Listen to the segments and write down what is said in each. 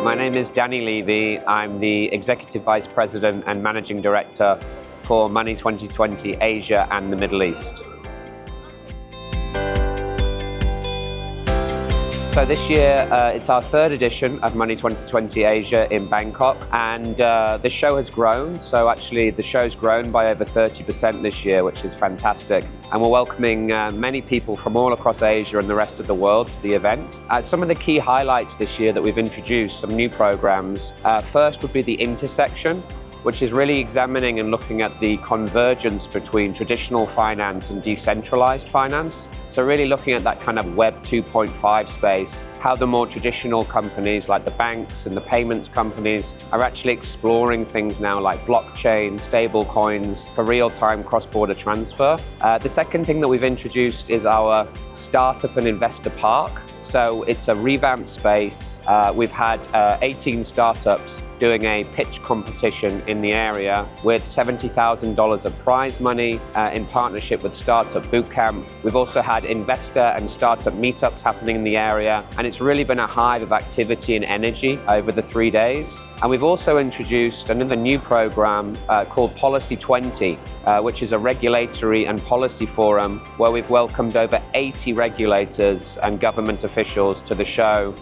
My name is Danny Levy. I'm the Executive Vice President and Managing Director for Money 2020 Asia and the Middle East. So this year, it's our third edition of Money 2020 Asia in Bangkok, and the show has grown. So actually, the show's grown by over 30% this year, which is fantastic. And we're welcoming many people from all across Asia and the rest of the world to the event. Some of the key highlights this year that we've introduced, some new programs. First would be the intersection, which is really examining and looking at the convergence between traditional finance and decentralized finance. So really looking at that kind of Web 2.5 space, how the more traditional companies like the banks and the payments companies are actually exploring things now like blockchain, stable coins for real-time cross-border transfer. The second thing that we've introduced is our Startup and Investor Park. So it's a revamped space. We've had 18 startups doing a pitch competition in the area with $70,000 of prize money in partnership with Startup Bootcamp. We've also had investor and startup meetups happening in the area, and it's really been a hive of activity and energy over the 3 days. And we've also introduced another new program called Policy 20, which is a regulatory and policy forum where we've welcomed over 80 regulators and government officials to the show.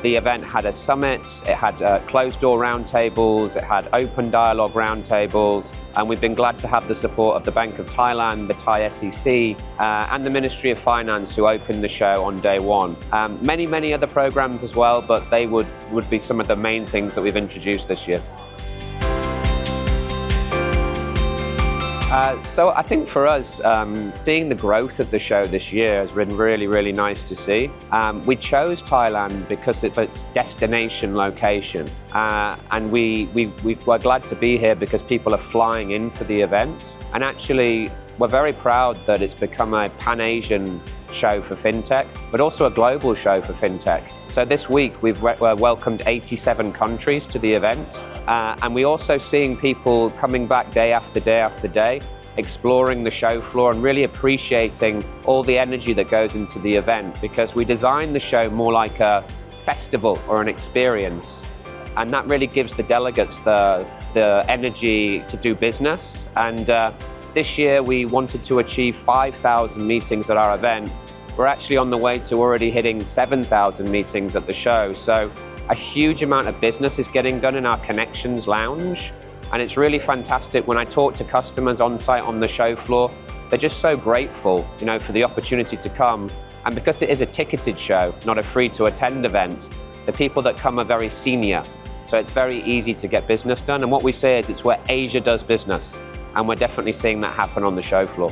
The event had a summit, it had closed-door roundtables, it had open dialogue roundtables, and we've been glad to have the support of the Bank of Thailand, the Thai SEC, and the Ministry of Finance who opened the show on day one. Many other programs as well, but they would be some of the main things that we've introduced this year. So I think for us, seeing the growth of the show this year has been really nice to see. We chose Thailand because of its destination location, and we were glad to be here because people are flying in for the event. And actually, we're very proud that it's become a Pan-Asian show for FinTech, but also a global show for FinTech. So this week, we've welcomed 87 countries to the event, and we're also seeing people coming back day after day after day, exploring the show floor and really appreciating all the energy that goes into the event, because we designed the show more like a festival or an experience, and that really gives the delegates the energy to do business. And this year, we wanted to achieve 5,000 meetings at our event. We're actually on the way to already hitting 7,000 meetings at the show. So a huge amount of business is getting done in our Connections Lounge. And it's really fantastic when I talk to customers on site on the show floor. They're just so grateful, for the opportunity to come. And because it is a ticketed show, not a free to attend event, the people that come are very senior. So it's very easy to get business done. And what we say is it's where Asia does business. And we're definitely seeing that happen on the show floor.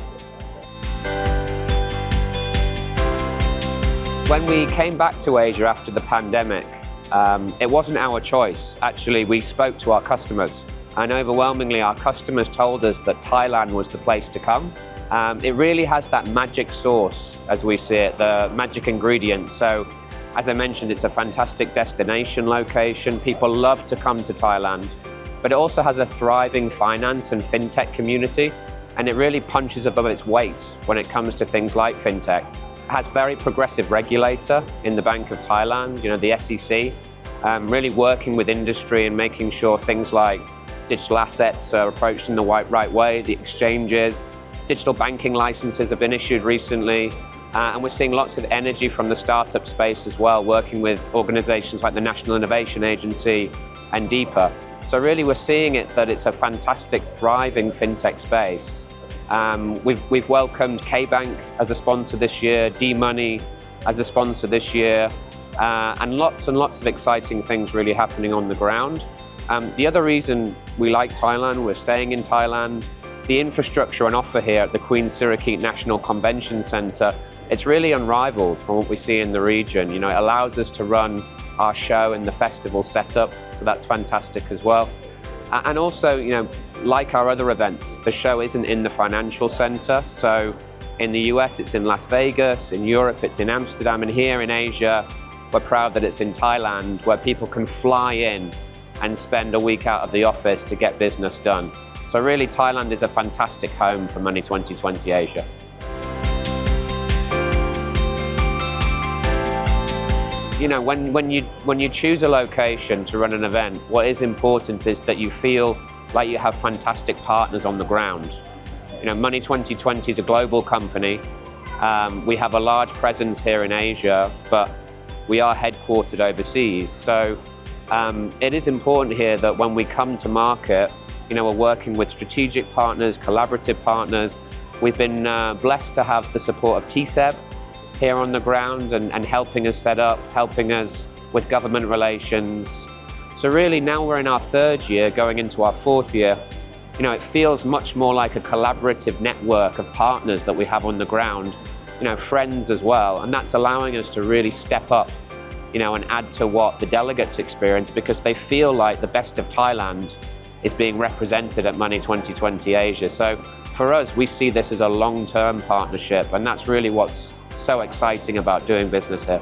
When we came back to Asia after the pandemic, it wasn't our choice. Actually, we spoke to our customers, and overwhelmingly our customers told us that Thailand was the place to come. It really has that magic sauce, as we see it, the magic ingredients. So, as I mentioned, it's a fantastic destination location. People love to come to Thailand, but it also has a thriving finance and fintech community, and it really punches above its weight when it comes to things like fintech. It has very progressive regulator in the Bank of Thailand, the SEC, really working with industry and making sure things like digital assets are approached in the right way, the exchanges, digital banking licenses have been issued recently, and we're seeing lots of energy from the startup space as well, working with organizations like the National Innovation Agency and DEPA. So really we're seeing it that it's a fantastic, thriving fintech space. We've welcomed K-Bank as a sponsor this year, D-Money as a sponsor this year, and lots of exciting things really happening on the ground. The other reason we like Thailand, we're staying in Thailand, the infrastructure on offer here at the Queen Sirikit National Convention Centre, it's really unrivaled from what we see in the region. It allows us to run our show and the festival setup, so that's fantastic as well. And also, like our other events, the show isn't in the financial center. So in the US, it's in Las Vegas, in Europe, it's in Amsterdam, and here in Asia, we're proud that it's in Thailand, where people can fly in and spend a week out of the office to get business done. So really, Thailand is a fantastic home for Money 2020 Asia. you know, when you choose a location to run an event, what is important is that you feel like you have fantastic partners on the ground. You know, Money 2020 is a global company. We have a large presence here in Asia, but we are headquartered overseas. So it is important here that when we come to market, you know, we're working with strategic partners, collaborative partners. We've been blessed to have the support of TCEB here on the ground and helping us set up, helping us with government relations. So really now we're in our third year, going into our fourth year. You know, it feels much more like a collaborative network of partners that we have on the ground, you know, friends as well. And that's allowing us to really step up, you know, and add to what the delegates experience because they feel like the best of Thailand is being represented at Money 2020 Asia. So for us, we see this as a long-term partnership, and that's really what's so exciting about doing business here.